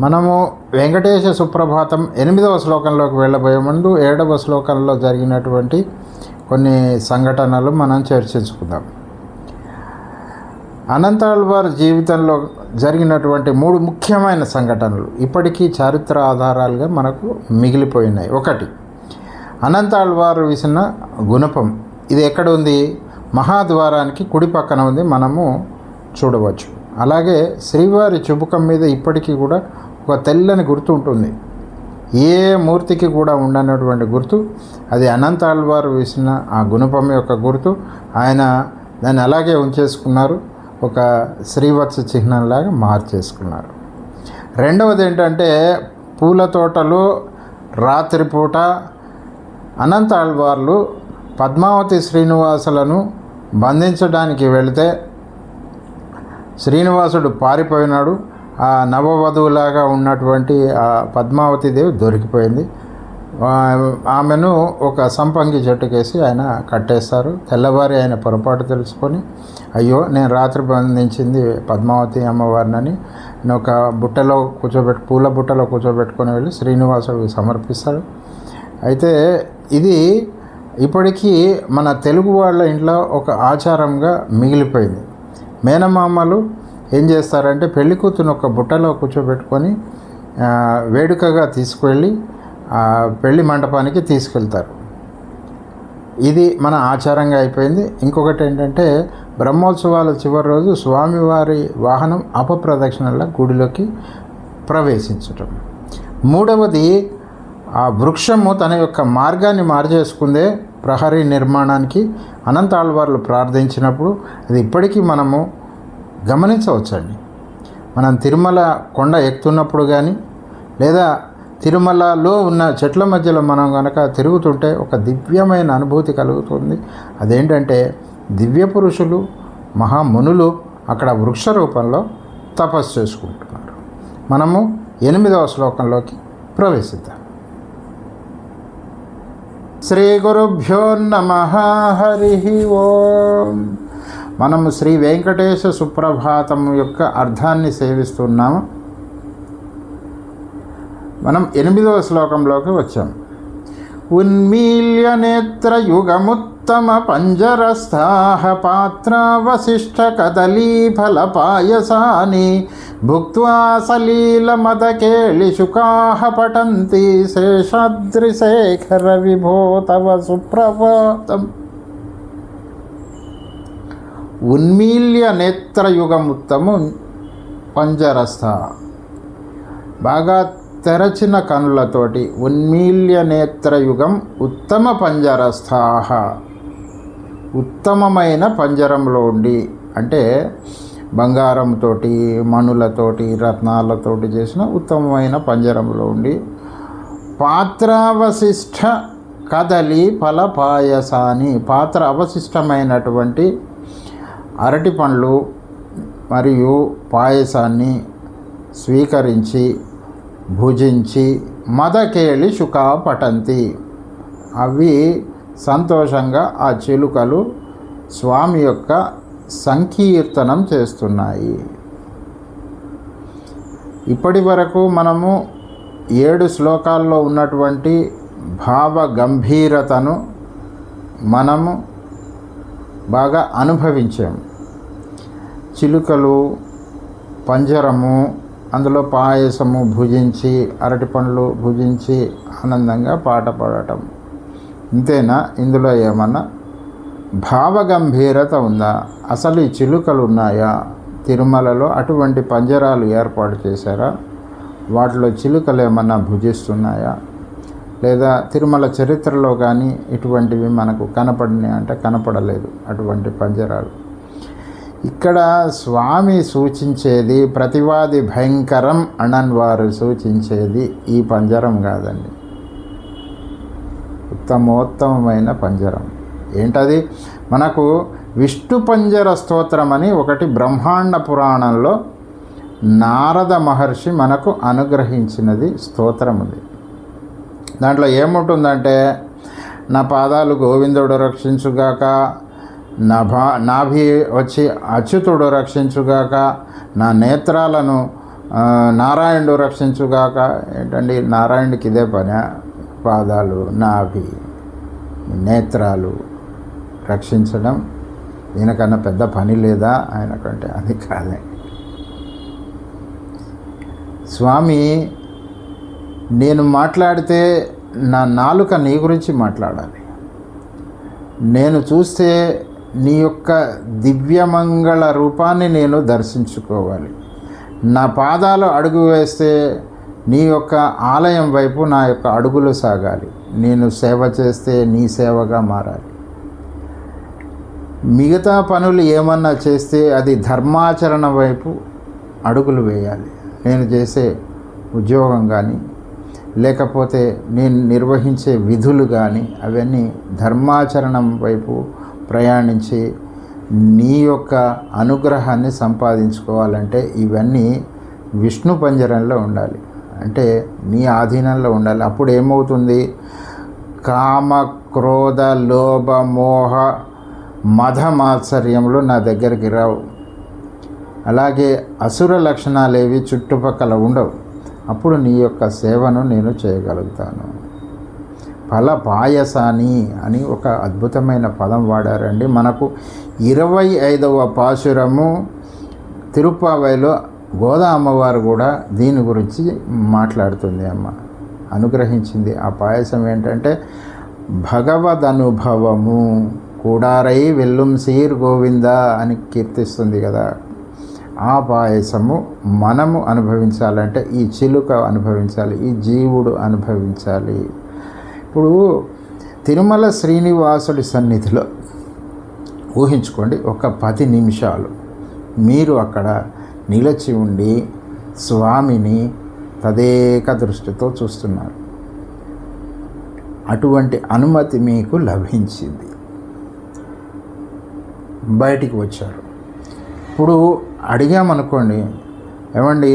మనము వెంకటేశ సుప్రభాతం 8వ శ్లోకంలోకి వెళ్ళబోయే ముందు 7వ శ్లోకంలో జరిగినటువంటి కొన్ని సంఘటనలు మనం చర్చించుకుందాం. అనంతాళ్వార్ జీవితంలో జరిగినటువంటి 3 ముఖ్యమైన సంఘటనలు ఇప్పటికీ చారిత్ర ఆధారాలుగా మనకు మిగిలిపోయినాయి. ఒకటి, అనంతాళ్వార్ విసిన గుణపం. ఇది ఎక్కడ ఉంది? మహాద్వారానికి కుడి పక్కన ఉంది, మనము చూడవచ్చు. అలాగే శ్రీవారి చుబుకం మీద ఇప్పటికీ కూడా ఒక తెల్లని గుర్తు ఉంటుంది. ఏ మూర్తికి కూడా ఉండనటువంటి గుర్తు, అది అనంతాళ్వార్ వేసిన ఆ గుణపం యొక్క గుర్తు. ఆయన దాన్ని అలాగే ఉంచేసుకున్నారు, ఒక శ్రీవత్స చిహ్నంలాగా మార్చేసుకున్నారు. రెండవది ఏంటంటే, పూల తోటలో రాత్రిపూట అనంతాళ్వార్లు పద్మావతి శ్రీనివాసులను బంధించడానికి వెళితే శ్రీనివాసుడు పారిపోయినాడు. ఆ నవవధువులాగా ఉన్నటువంటి ఆ పద్మావతి దేవి దొరికిపోయింది. ఆమెను ఒక సంపంగి చెట్టుకేసి ఆయన కట్టేస్తారు. తెల్లవారి ఆయన పొరపాటు తెలుసుకొని, అయ్యో నేను రాత్రి బంధించింది పద్మావతి అమ్మవారిని ఒక బుట్టలో పూల బుట్టలో కూర్చోబెట్టుకొని వెళ్ళి శ్రీనివాసుడికి సమర్పిస్తాడు. అయితే ఇది ఇప్పటికీ మన తెలుగు వాళ్ళ ఇంట్లో ఒక ఆచారంగా మిగిలిపోయింది. మేనమామలు ఏం చేస్తారంటే, పెళ్లి కూతురు ఒక బుట్టలో కూర్చోబెట్టుకొని వేడుకగా తీసుకువెళ్ళి పెళ్లి మండపానికి తీసుకెళ్తారు. ఇది మన ఆచారంగా అయిపోయింది. ఇంకొకటి ఏంటంటే, బ్రహ్మోత్సవాల చివరి రోజు స్వామివారి వాహనం అపప్రదక్షిణల గుడిలోకి ప్రవేశించటం. మూడవది, ఆ వృక్షము తన యొక్క మార్గాన్ని మార్చేసుకుందే ప్రహరీ నిర్మాణానికి అనంతాళ్వార్లు ప్రార్థించినప్పుడు. అది ఇప్పటికీ మనము గమనించవచ్చండి. మనం తిరుమల కొండ ఎక్కుతున్నప్పుడు కానీ, లేదా తిరుమలలో ఉన్న చెట్ల మధ్యలో మనం కనుక తిరుగుతుంటే ఒక దివ్యమైన అనుభూతి కలుగుతుంది. అదేంటంటే, దివ్య పురుషులు, మహామునులు అక్కడ వృక్ష రూపంలో తపస్సు చేసుకుంటున్నారు. మనము 8వ శ్లోకంలోకి ప్రవేశిద్దాం. శ్రీ గురుభ్యో నమః. హరి ఓం. మనము శ్రీ వెంకటేశ సుప్రభాతం యొక్క అర్థాన్ని సేవిస్తున్నాము. మనం 8వ శ్లోకంలోకి వచ్చాం. ఉన్మీల్య నేత్ర యుగముత్తమ పంజరస్థాః పాత్రావశిష్ట కదలీ ఫల పాయసాని భుక్త్వా సలీల మదకేళి శుకాః పఠంతి శేషాద్రిశేఖర విభో తవ సుప్రభాతం. ఉన్మీల్య నేత్రయుగముత్తము పంజరస్థ. బాగా తెరచిన కనులతోటి ఉన్మీల్య నేత్రయుగం ఉత్తమ పంజరస్థాః. ఉత్తమమైన పంజరంలో ఉండి, అంటే బంగారంతోటి, మణులతోటి, రత్నాలతోటి చేసిన ఉత్తమమైన పంజరంలో ఉండి పాత్రావశిష్ట కదలి ఫల పాయసాని. పాత్ర అవశిష్టమైనటువంటి అరటి పండ్లు మరియు పాయసాన్ని స్వీకరించి భుజించి మదకేళి శుకా పఠంతి. అవి సంతోషంగా ఆ చిలుకలు స్వామి యొక్క సంకీర్తనం చేస్తున్నాయి. ఇప్పటి వరకు మనము 7 శ్లోకాల్లో ఉన్నటువంటి భావ గంభీరతను మనము బాగా అనుభవించాము. చిలుకలు, పంజరము, అందులో పాయసము భుజించి, అరటి పండ్లు భుజించి ఆనందంగా పాట పాడటం. ఇంతేనా? ఇందులో ఏమన్నా భావగంభీరత ఉందా? అసలు ఈ చిలుకలు ఉన్నాయా తిరుమలలో? అటువంటి పంజరాలు ఏర్పాటు చేశారా? వాటిలో చిలుకలు ఏమన్నా భుజిస్తున్నాయా? లేదా తిరుమల చరిత్రలో కానీ ఇటువంటివి మనకు కనపడినాయి అంటే కనపడలేదు అటువంటి పంజరాలు. ఇక్కడ స్వామి సూచించేది, ప్రతివాది భయంకరం అనన్ వారు సూచించేది ఈ పంజరం కాదండి, ఉత్తమోత్తమైన పంజరం. ఏంటది? మనకు విష్ణు పంజర స్తోత్రం అని ఒకటి బ్రహ్మాండ పురాణంలో నారద మహర్షి మనకు అనుగ్రహించినది స్తోత్రం ఉంది. దాంట్లో ఏముంటుందంటే, నా పాదాలు గోవిందుడు రక్షించుగాక, నాభి వచ్చి అచ్యుతుడు రక్షించుగాక, నా నేత్రాలను నారాయణుడు రక్షించుగాక ఏంటండి, నారాయణుడికి ఇదే పని. పాదాలు, నాభి, నేత్రాలు రక్షించడం దీనికన్నా పెద్ద పని లేదా ఆయనకంటే? అది కాదే. స్వామి, నేను మాట్లాడితే నా నాలుక నీ గురించి మాట్లాడాలి. నేను చూస్తే నీ యొక్క దివ్యమంగళ రూపాన్ని నేను దర్శించుకోవాలి. నా పాదాలు అడుగు వేస్తే నీ యొక్క ఆలయం వైపు నా యొక్క అడుగులు సాగాలి. నేను సేవ చేస్తే నీ సేవగా మారాలి. మిగతా పనులు ఏమన్నా చేస్తే అది ధర్మాచరణ వైపు అడుగులు వేయాలి. నేను చేసే ఉద్యోగం కానీ లేకపోతే నేను నిర్వహించే విధులు కానీ అవన్నీ ధర్మాచరణం వైపు ప్రయాణించి నీ యొక్క అనుగ్రహాన్ని సంపాదించుకోవాలంటే ఇవన్నీ విష్ణు పంజరంలో ఉండాలి, అంటే నీ ఆధీనంలో ఉండాలి. అప్పుడు ఏమవుతుంది? కామ, క్రోధ, లోభ, మోహ, మద మాత్సర్యములు నా దగ్గరికి రావు. అలాగే అసుర లక్షణాలేవి చుట్టుపక్కల ఉండవు. అప్పుడు నీ యొక్క సేవను నేను చేయగలుగుతాను. ఫల పాయసాని అని ఒక అద్భుతమైన పదం వాడారండి. మనకు 25వ పాశురము తిరుప్పావైలో గోదా అమ్మవారు కూడా దీని గురించి మాట్లాడుతుంది. అమ్మ అనుగ్రహించింది. ఆ పాయసం ఏంటంటే భగవదనుభవము కూడారై వెల్లుం సీర్ గోవింద అని కీర్తిస్తుంది కదా. ఆ పాయసము మనము అనుభవించాలంటే ఈ చిలుక అనుభవించాలి, ఈ జీవుడు అనుభవించాలి. ఇప్పుడు తిరుమల శ్రీనివాసుడి సన్నిధిలో ఊహించుకోండి, ఒక 10 నిమిషాలు మీరు అక్కడ నిలిచి ఉండి స్వామిని తదేక దృష్టితో చూస్తున్నారు. అటువంటి అనుమతి మీకు లభించింది. బయటికి వచ్చారు. ఇప్పుడు అడిగామనుకోండి, ఏమండి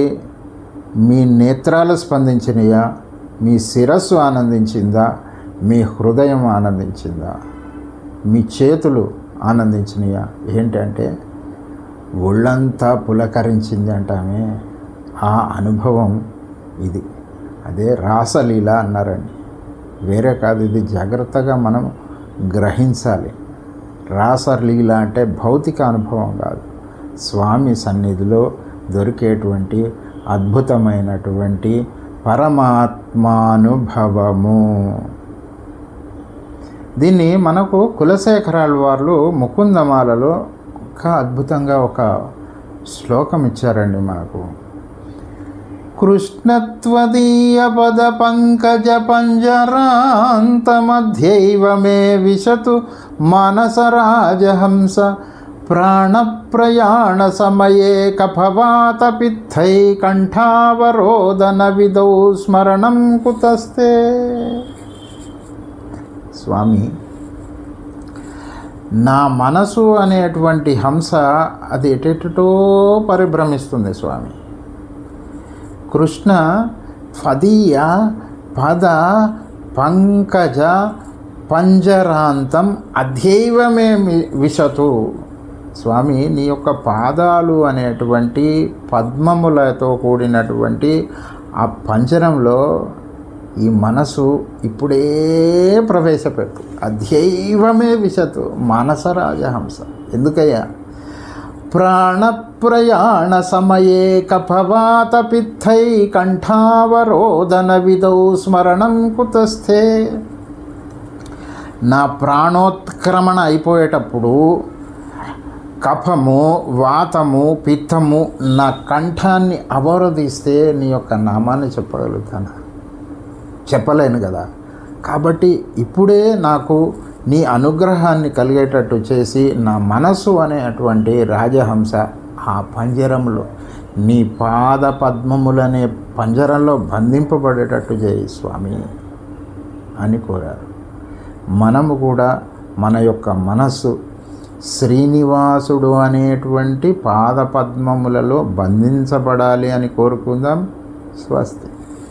మీ నేత్రాలు స్పందించినయా, మీ శిరస్సు ఆనందించిందా, మీ హృదయం ఆనందించిందా, మీ చేతులు ఆనందించినయా? ఏంటంటే ఒళ్ళంతా పులకరించింది అంటామే, ఆ అనుభవం ఇది. అదే రాసలీల అన్నారండి, వేరే కాదు. ఇది జాగ్రత్తగా మనం గ్రహించాలి. రాసలీల అంటే భౌతిక అనుభవం కాదు, స్వామి సన్నిధిలో దొరికేటువంటి అద్భుతమైనటువంటి పరమాత్మానుభవము. దీన్ని మనకు కులశేఖరాల వాళ్ళు ముకుందమాలలో ఒక అద్భుతంగా ఒక శ్లోకం ఇచ్చారండి మనకు. కృష్ణత్వదీయ పద పంకజ పంజరాంతమధ్యైవ మే విశతు మానసరాజహంస ప్రాణప్రయాణ సమయే కఫవాత పిత్తై కంఠావరోదన విదౌ స్మరణం కుతస్తే. స్వామి, నా మనసు అనేటువంటి హంస అది ఎటెటో పరిభ్రమిస్తుంది స్వామి. కృష్ణ ఫదీయ పద పంకజ పంజరాంతం అధ్యైవమే విశతు. స్వామి, నీ యొక్క పాదాలు అనేటువంటి పద్మములతో కూడినటువంటి ఆ పంజరంలో ఈ మనసు ఇప్పుడే ప్రవేశపెట్టు. అధ్యైవమే విశతు మానసరాజహంస. ఎందుకయ్యా? ప్రాణప్రయాణ సమయే కఫవాత పిత్తై కంఠావరోదన విదౌ స్మరణం కుతస్థే. నా ప్రాణోత్క్రమణ అయిపోయేటప్పుడు కఫము, వాతము, పిత్తము నా కంఠాన్ని అవరోధిస్తే నీ యొక్క నామాన్ని చెప్పగలుగుతాను? చెప్పలేను కదా. కాబట్టి ఇప్పుడే నాకు నీ అనుగ్రహాన్ని కలిగేటట్టు చేసి నా మనసు అనేటువంటి రాజహంస ఆ పంజరంలో, నీ పాద పద్మములనే పంజరంలో బంధింపబడేటట్టు చేయి స్వామి అని కోరారు. మనము కూడా మన యొక్క మనస్సు శ్రీనివాసుడు అనేటువంటి పాద పద్మములలో బంధించబడాలి అని కోరుకుందాం. స్వస్తి.